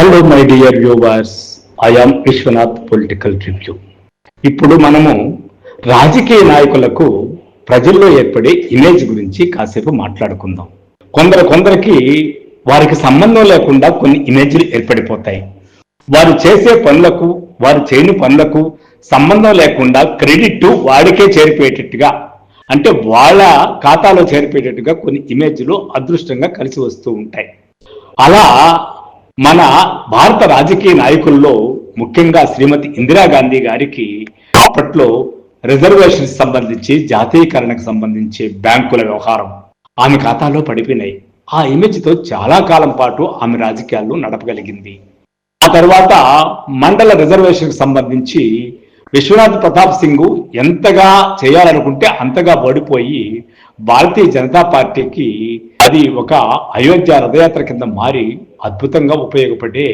Hello my dear viewers, I am Vishwanath political review. ఇప్పుడు మనము రాజకీయ నాయకులకు ప్రజల్లో ఏర్పడే ఇమేజ్ గురించి కాసేపు మాట్లాడుకుందాం. కొందరికి వారికి సంబంధం లేకుండా కొన్ని ఇమేజ్లు ఏర్పడిపోతాయి. వారు చేసే పనులకు, వారు చేయని పనులకు సంబంధం లేకుండా క్రెడిట్ వాడికే చేరిపోయేటట్టుగా, అంటే వాళ్ళ ఖాతాలో చేరిపోయేటట్టుగా కొన్ని ఇమేజ్లు అదృష్టంగా కలిసి వస్తూ ఉంటాయి. అలా మన భారత రాజకీయ నాయకుల్లో ముఖ్యంగా శ్రీమతి ఇందిరాగాంధీ గారికి అప్పట్లో రిజర్వేషన్ సంబంధించి, జాతీయకరణకు సంబంధించి బ్యాంకుల వ్యవహారం ఆమె ఖాతాలో పడిపోయినాయి. ఆ ఇమేజ్తో చాలా కాలం పాటు ఆమె రాజకీయాల్లో నడపగలిగింది. ఆ తర్వాత మండల రిజర్వేషన్కి సంబంధించి విశ్వనాథ్ ప్రతాప్ సింగ్ ఎంతగా చేయాలనుకుంటే అంతగా ఓడిపోయి భారతీయ జనతా పార్టీకి అది ఒక అయోధ్య రథయాత్ర కింద మారి అద్భుతంగా ఉపయోగపడే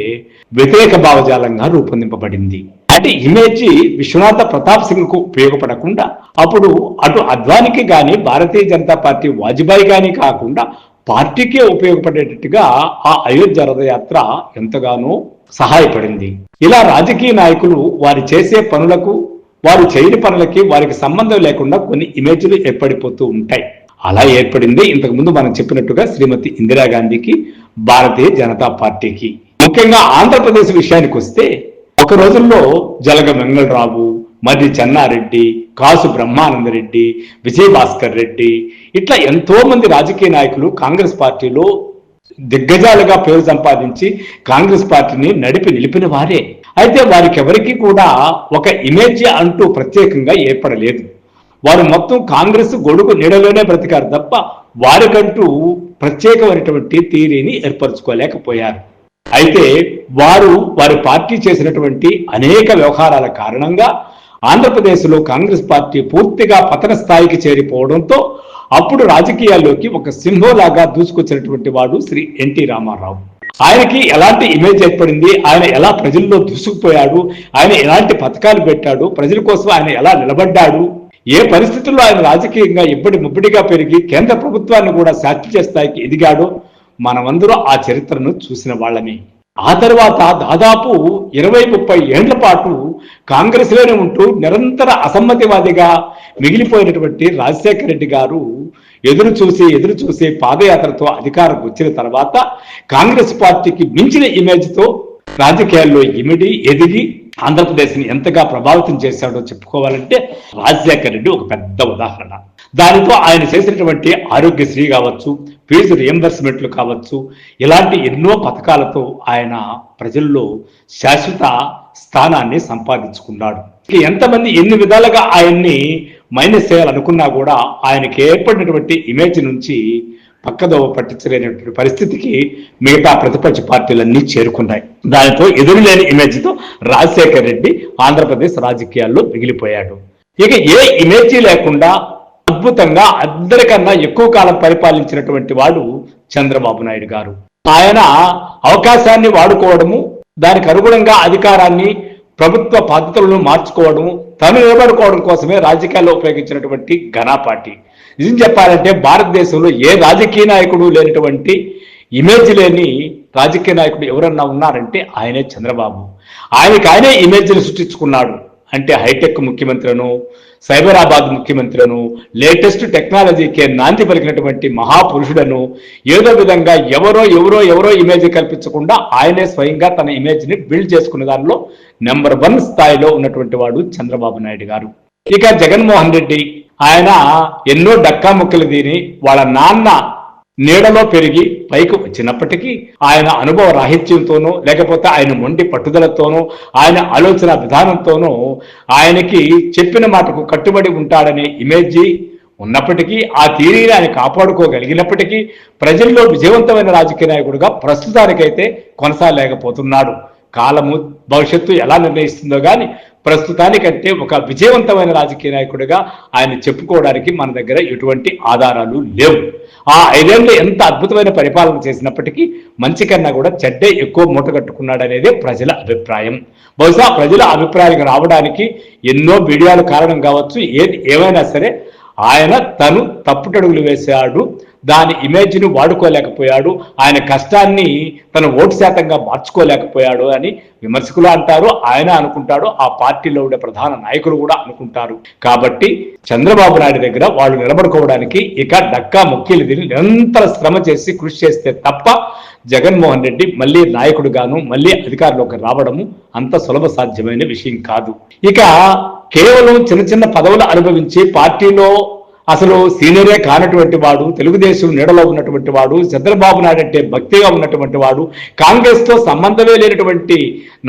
వ్యతిరేక భావజాలంగా రూపొందింపబడింది. అంటే ఇమేజ్ విశ్వనాథ ప్రతాప్ సింగ్ కు ఉపయోగపడకుండా అప్పుడు అటు అద్వానికి కానీ, భారతీయ జనతా పార్టీ వాజ్పేయి కానీ కాకుండా పార్టీకే ఉపయోగపడేటట్టుగా ఆ అయోధ్య రథయాత్ర ఎంతగానో సహాయపడింది. ఇలా రాజకీయ నాయకులు వారు చేసే పనులకు, వారు చేయని పనులకి వారికి సంబంధం లేకుండా కొన్ని ఇమేజ్లు ఏర్పడిపోతూ ఉంటాయి. అలా ఏర్పడింది ఇంతకుముందు మనం చెప్పినట్టుగా శ్రీమతి ఇందిరాగాంధీకి, భారతీయ జనతా పార్టీకి. ముఖ్యంగా ఆంధ్రప్రదేశ్ విషయానికి వస్తే ఒక రోజుల్లో జలగ వెంగళరావు, మర్రి చెన్నారెడ్డి, కాసు బ్రహ్మానందరెడ్డి, విజయభాస్కర్ రెడ్డి ఇట్లా ఎంతో మంది రాజకీయ నాయకులు కాంగ్రెస్ పార్టీలో దిగ్గజాలుగా పేరు సంపాదించి కాంగ్రెస్ పార్టీని నడిపి నిలిపిన వారే. అయితే వారికి ఎవరికి కూడా ఒక ఇమేజ్ అంటూ ప్రత్యేకంగా ఏర్పడలేదు. వారు మొత్తం కాంగ్రెస్ గొడుగు నీడలోనే బ్రతికారు తప్ప వారికంటూ ప్రత్యేకమైనటువంటి థియరీని ఏర్పరచుకోలేకపోయారు. అయితే వారి పార్టీ చేసినటువంటి అనేక వ్యవహారాల కారణంగా ఆంధ్రప్రదేశ్లో కాంగ్రెస్ పార్టీ పూర్తిగా పతన స్థాయికి చేరిపోవడంతో అప్పుడు రాజకీయాల్లోకి ఒక సింహంలాగా దూసుకొచ్చినటువంటి వాడు శ్రీ ఎన్టీ రామారావు. ఆయనకి ఎలాంటి ఇమేజ్ ఏర్పడింది, ఆయన ఎలా ప్రజల్లో దూసుకుపోయాడు, ఆయన ఎలాంటి పథకాలు పెట్టాడు, ప్రజల కోసం ఆయన ఎలా నిలబడ్డాడు, ఏ పరిస్థితుల్లో ఆయన రాజకీయంగా ఇబ్బడి ముబ్బడిగా పెరిగి కేంద్ర ప్రభుత్వాన్ని కూడా శాస్త్రీయ స్థాయికి ఎదిగాడో మనమందరూ ఆ చరిత్రను చూసిన వాళ్ళని. ఆ తర్వాత దాదాపు 20-30 ఏళ్ల పాటు కాంగ్రెస్లోనే ఉంటూ నిరంతర అసమ్మతివాదిగా మిగిలిపోయినటువంటి రాజశేఖర రెడ్డి గారు ఎదురు చూసి పాదయాత్రతో అధికారం వచ్చిన తర్వాత కాంగ్రెస్ పార్టీకి మించిన ఇమేజ్తో రాజకీయాల్లో ఎదిగి ఆంధ్రప్రదేశ్ని ఎంతగా ప్రభావితం చేశాడో చెప్పుకోవాలంటే రాజశేఖర రెడ్డి ఒక పెద్ద ఉదాహరణ. దానితో ఆయన చేసినటువంటి ఆరోగ్యశ్రీ కావచ్చు, ఫీజు రియంబర్స్మెంట్లు కావచ్చు, ఇలాంటి ఎన్నో పథకాలతో ఆయన ప్రజల్లో శాశ్వత స్థానాన్ని సంపాదించుకున్నాడు. ఎంతమంది ఎన్ని విధాలుగా ఆయన్ని మైనస్ చేయాలనుకున్నా కూడా ఆయనకి ఏర్పడినటువంటి ఇమేజ్ నుంచి పక్కదోవ పట్టించలేనటువంటి పరిస్థితికి మిగతా ప్రతిపక్ష పార్టీలన్నీ చేరుకున్నాయి. దానితో ఎదురులేని ఇమేజ్తో రాజశేఖర రెడ్డి ఆంధ్రప్రదేశ్ రాజకీయాల్లో మిగిలిపోయాడు. ఇక ఏ ఇమేజీ లేకుండా అద్భుతంగా అందరికన్నా ఎక్కువ కాలం పరిపాలించినటువంటి వాడు చంద్రబాబు నాయుడు గారు. ఆయన అవకాశాన్ని వాడుకోవడము, దానికి అనుగుణంగా అధికారాన్ని, ప్రభుత్వ పద్ధతులను మార్చుకోవడము, తను నిలబడుకోవడం కోసమే రాజకీయాల్లో ఉపయోగించినటువంటి ఘనాపాటి. నిజం చెప్పాలంటే భారతదేశంలో ఏ రాజకీయ నాయకుడు లేనటువంటి ఇమేజ్ లేని రాజకీయ నాయకుడు ఎవరన్నా ఉన్నారంటే ఆయనే చంద్రబాబు. ఆయనే ఇమేజ్ని సృష్టించుకున్నాడు. అంటే హైటెక్ ముఖ్యమంత్రిను, సైబరాబాద్ ముఖ్యమంత్రిను, లేటెస్ట్ టెక్నాలజీకి నాంది పలికినటువంటి మహాపురుషుడను, ఏదో విధంగా ఎవరో ఇమేజ్ కల్పించకుండా ఆయనే స్వయంగా తన ఇమేజ్ని బిల్డ్ చేసుకున్న దానిలో నెంబర్ 1 స్థాయిలో ఉన్నటువంటి వాడు చంద్రబాబు నాయుడు గారు. ఇక జగన్మోహన్ రెడ్డి, ఆయన ఎన్నో డక్కా ముక్కలు తిని వాళ్ళ నాన్న నీడలో పెరిగి పైకి వచ్చినప్పటికీ ఆయన అనుభవ రాహిత్యంతోనో, లేకపోతే ఆయన మొండి పట్టుదలతోనో, ఆయన ఆలోచన విధానంతోనో ఆయనకి చెప్పిన మాటకు కట్టుబడి ఉంటాడనే ఇమేజీ ఉన్నప్పటికీ, ఆ థియరీని ఆయన కాపాడుకోగలిగినప్పటికీ ప్రజల్లో విజయవంతమైన రాజకీయ నాయకుడిగా ప్రస్తుతానికైతే కొనసాగలేకపోతున్నాడు. కాలము భవిష్యత్తు ఎలా నిర్ణయిస్తుందో కానీ ప్రస్తుతానికంటే ఒక విజయవంతమైన రాజకీయ నాయకుడిగా ఆయన చెప్పుకోవడానికి మన దగ్గర ఎటువంటి ఆధారాలు లేవు. ఆ 5 ఏళ్ళు ఎంత అద్భుతమైన పరిపాలన చేసినప్పటికీ మంచి కన్నా కూడా చెడ్డే ఎక్కువ మూట కట్టుకున్నాడనేదే ప్రజల అభిప్రాయం. బహుశా ప్రజల అభిప్రాయానికి రావడానికి ఎన్నో మీడియాలు కారణం కావచ్చు. ఏమైనా సరే ఆయన తను తప్పుటడుగులు వేశాడు. దాని ఇమేజ్ని వాడుకోలేకపోయాడు, ఆయన కష్టాన్ని తన ఓటు శాతంగా మార్చుకోలేకపోయాడు అని విమర్శకులు అంటారు, ఆయన అనుకుంటాడు, ఆ పార్టీలో ఉండే ప్రధాన నాయకులు కూడా అనుకుంటారు. కాబట్టి చంద్రబాబు నాయుడు దగ్గర వాళ్ళు నిలబడుకోవడానికి ఇక డక్కా ముక్కీలు తిని నిరంతర శ్రమ చేసి కృషి చేస్తే తప్ప జగన్మోహన్ రెడ్డి మళ్ళీ నాయకుడుగాను మళ్ళీ అధికారంలోకి రావడము అంత సులభ సాధ్యమైన విషయం కాదు. ఇక కేవలం చిన్న చిన్న పదవులు అనుభవించి పార్టీలో అసలు సీనియరే కానటువంటి వాడు, తెలుగుదేశం నీడలో ఉన్నటువంటి వాడు, చంద్రబాబు నాయుడు అంటే భక్తిగా ఉన్నటువంటి వాడు, కాంగ్రెస్ తో సంబంధమే లేనటువంటి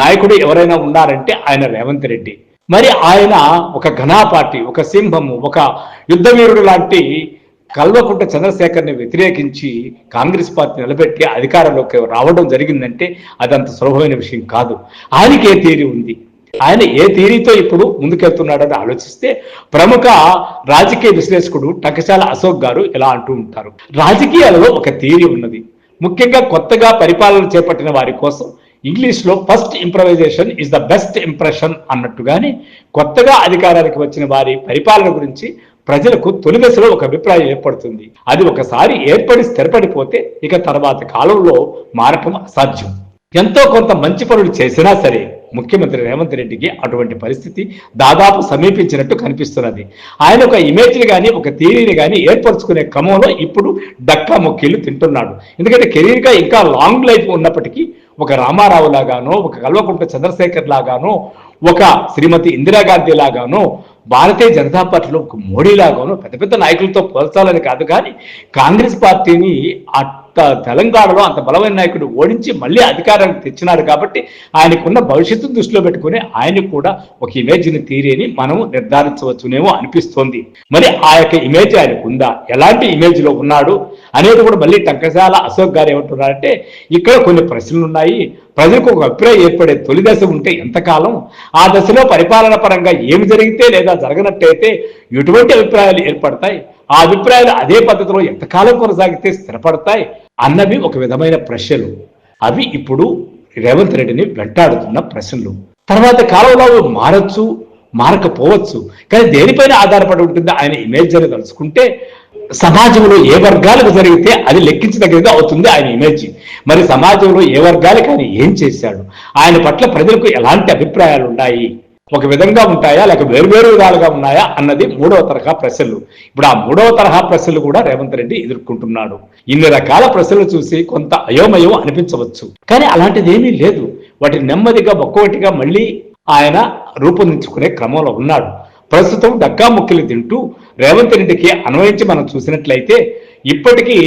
నాయకుడు ఎవరైనా ఉన్నారంటే ఆయన రేవంత్ రెడ్డి. మరి ఆయన ఒక ఘనా పార్టీ, ఒక సింహము, ఒక యుద్ధవీరుడు లాంటి కల్వకుంట్ల చంద్రశేఖర్ని వ్యతిరేకించి కాంగ్రెస్ పార్టీ నిలబెట్టి అధికారంలోకి రావడం జరిగిందంటే అదంత సులభమైన విషయం కాదు. ఆయనకి ఏ థియరీ ఉంది, ఆయన ఏ థియరీతో ఇప్పుడు ముందుకెళ్తున్నాడని ఆలోచిస్తే ప్రముఖ రాజకీయ విశ్లేషకుడు టంకశాల అశోక్ గారు ఇలా అంటూ ఉంటారు, రాజకీయాలలో ఒక థియరీ ఉన్నది. ముఖ్యంగా కొత్తగా పరిపాలన చేపట్టిన వారి కోసం ఇంగ్లీష్లో first improvisation is the best impression అన్నట్టుగానే కొత్తగా అధికారానికి వచ్చిన వారి పరిపాలన గురించి ప్రజలకు తొలి దశలో ఒక అభిప్రాయం ఏర్పడుతుంది. అది ఒకసారి ఏర్పడి స్థిరపడిపోతే ఇక తర్వాత కాలంలో మారటం అసాధ్యం. ఎంతో కొంత మంచి పనులు చేసినా సరే ముఖ్యమంత్రి రేవంత్ రెడ్డికి అటువంటి పరిస్థితి దాదాపు సమీపించినట్టు కనిపిస్తున్నది. ఆయన ఒక ఇమేజ్ని కానీ ఒక థియరీని కానీ ఏర్పరచుకునే క్రమంలో ఇప్పుడు డక్కా మొక్కీలు తింటున్నాడు. ఎందుకంటే కెరీర్గా ఇంకా లాంగ్ లైఫ్ ఉన్నప్పటికీ ఒక రామారావు లాగానో, ఒక కల్వకుంట్ల చంద్రశేఖర్ లాగానో, ఒక శ్రీమతి ఇందిరాగాంధీ లాగానో, భారతీయ జనతా పార్టీలో ఒక మోడీ లాగానో పెద్ద పెద్ద నాయకులతో పోల్చాలని కాదు, కానీ కాంగ్రెస్ పార్టీని తెలంగాణలో అంత బలమైన నాయకుడు ఓడించి మళ్ళీ అధికారానికి తెచ్చినారు కాబట్టి ఆయనకున్న భవిష్యత్తు దృష్టిలో పెట్టుకుని ఆయన కూడా ఒక ఇమేజ్ని థియరీని మనం నిర్ధారించవచ్చునేమో అనిపిస్తోంది. మరి ఆ యొక్క ఇమేజ్ ఆయనకు ఉందా, ఎలాంటి ఇమేజ్ లో ఉన్నాడు అనేది కూడా మళ్ళీ టంకశాల అశోక్ గారు ఏమంటున్నారంటే ఇక్కడ కొన్ని ప్రశ్నలు ఉన్నాయి. ప్రజలకు ఒక అభిప్రాయం ఏర్పడే తొలి దశ ఉంటే ఎంతకాలం, ఆ దశలో పరిపాలన పరంగా ఏమి జరిగితే లేదా జరగనట్టయితే ఎటువంటి అభిప్రాయాలు ఏర్పడతాయి, ఆ అభిప్రాయాలు అదే పద్ధతిలో ఎంతకాలం కొనసాగితే స్థిరపడతాయి అన్నవి ఒక విధమైన ప్రశ్నలు. అవి ఇప్పుడు రేవంత్ రెడ్డిని వెంటాడుతున్న ప్రశ్నలు. తర్వాత కాలంలో మారచ్చు, మారకపోవచ్చు, కానీ దేనిపైన ఆధారపడి ఉంటుంది ఆయన ఇమేజ్ అని తలుచుకుంటే సమాజంలో ఏ వర్గాలకు జరిగితే అది లెక్కించదగ్గది అవుతుంది ఆయన ఇమేజ్. మరి సమాజంలో ఏ వర్గాలకు ఆయన ఏం చేశాడు, ఆయన పట్ల ప్రజలకు ఎలాంటి అభిప్రాయాలు ఉన్నాయి, ఒక విధంగా ఉంటాయా లేక వేరువేరు విధాలుగా ఉన్నాయా అన్నది మూడవ తరహా ప్రశ్నలు. ఇప్పుడు ఆ మూడవ తరహా ప్రశ్నలు కూడా రేవంత్ రెడ్డి ఎదుర్కొంటున్నాడు. ఇన్ని రకాల ప్రశ్నలు చూసి కొంత అయోమయం అనిపించవచ్చు, కానీ అలాంటిది ఏమీ లేదు. వాటిని నెమ్మదిగా ఒక్కొక్కటిగా మళ్ళీ ఆయన రూపొందించుకునే క్రమంలో ఉన్నాడు. ప్రస్తుతం డక్కా ముక్కలు తింటూ రేవంత్ రెడ్డికి అన్వయించి మనం చూసినట్లయితే ఇప్పటికీ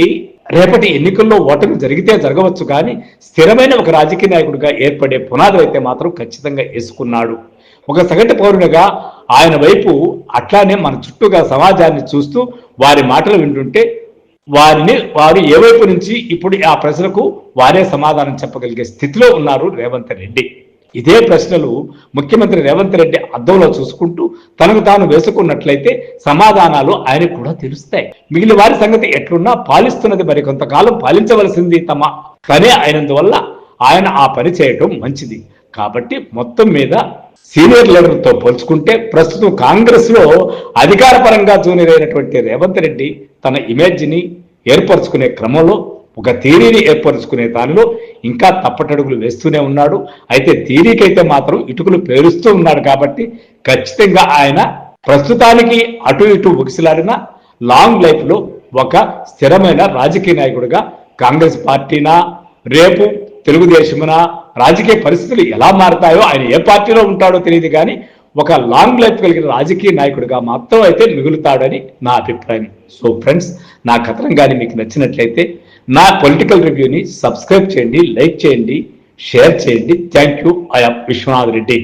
రేపటి ఎన్నికల్లో ఓటమి జరిగితే జరగవచ్చు, కానీ స్థిరమైన ఒక రాజకీయ నాయకుడిగా ఏర్పడే పునాదులు అయితే మాత్రం ఖచ్చితంగా వేసుకున్నాడు. ఒక సగటు పౌరునిగా ఆయన వైపు అట్లానే మన చుట్టూగా సమాజాన్ని చూస్తూ వారి మాటలు వింటుంటే వారు ఏ వైపు నుంచి ఇప్పుడు ఆ ప్రశ్నలకు వారే సమాధానం చెప్పగలిగే స్థితిలో ఉన్నారు రేవంత్ రెడ్డి. ఇదే ప్రశ్నలు ముఖ్యమంత్రి రేవంత్ రెడ్డి అద్దంలో చూసుకుంటూ తనకు తాను వేసుకున్నట్లయితే సమాధానాలు ఆయనకు కూడా తెలుస్తాయి. మిగిలిన వారి సంగతి ఎట్లున్నా పాలిస్తున్నది మరి కొంతకాలం పాలించవలసింది తనే అయినందువల్ల ఆయన ఆ పని చేయటం మంచిది. కాబట్టి మొత్తం మీద సీనియర్ లీడర్తో పోల్చుకుంటే ప్రస్తుతం కాంగ్రెస్ లో అధికారపరంగా జూనియర్ అయినటువంటి రేవంత్ రెడ్డి తన ఇమేజ్ని ఏర్పరచుకునే క్రమంలో ఒక థియరీని ఏర్పరచుకునే దానిలో ఇంకా తప్పటడుగులు వేస్తూనే ఉన్నాడు. అయితే థియరీకైతే మాత్రం ఇటుకలు పేరుస్తూ ఉన్నాడు. కాబట్టి ఖచ్చితంగా ఆయన ప్రస్తుతానికి అటు ఇటు ఉకిసిలాడిన లాంగ్ లైఫ్ లో ఒక స్థిరమైన రాజకీయ నాయకుడిగా కాంగ్రెస్ పార్టీనా రేపు తెలుగుదేశమున రాజకీయ పరిస్థితులు ఎలా మారతాయో, ఆయన ఏ పార్టీలో ఉంటాడో తెలియదు, కానీ ఒక లాంగ్ లైఫ్ కలిగిన రాజకీయ నాయకుడిగా మాత్రం అయితే మిగులుతాడని నా అభిప్రాయం. సో ఫ్రెండ్స్, నా కథనం కానీ మీకు నచ్చినట్లయితే నా పొలిటికల్ రివ్యూని సబ్స్క్రైబ్ చేయండి, లైక్ చేయండి, షేర్ చేయండి. Thank you. I am Vishwanath Reddy.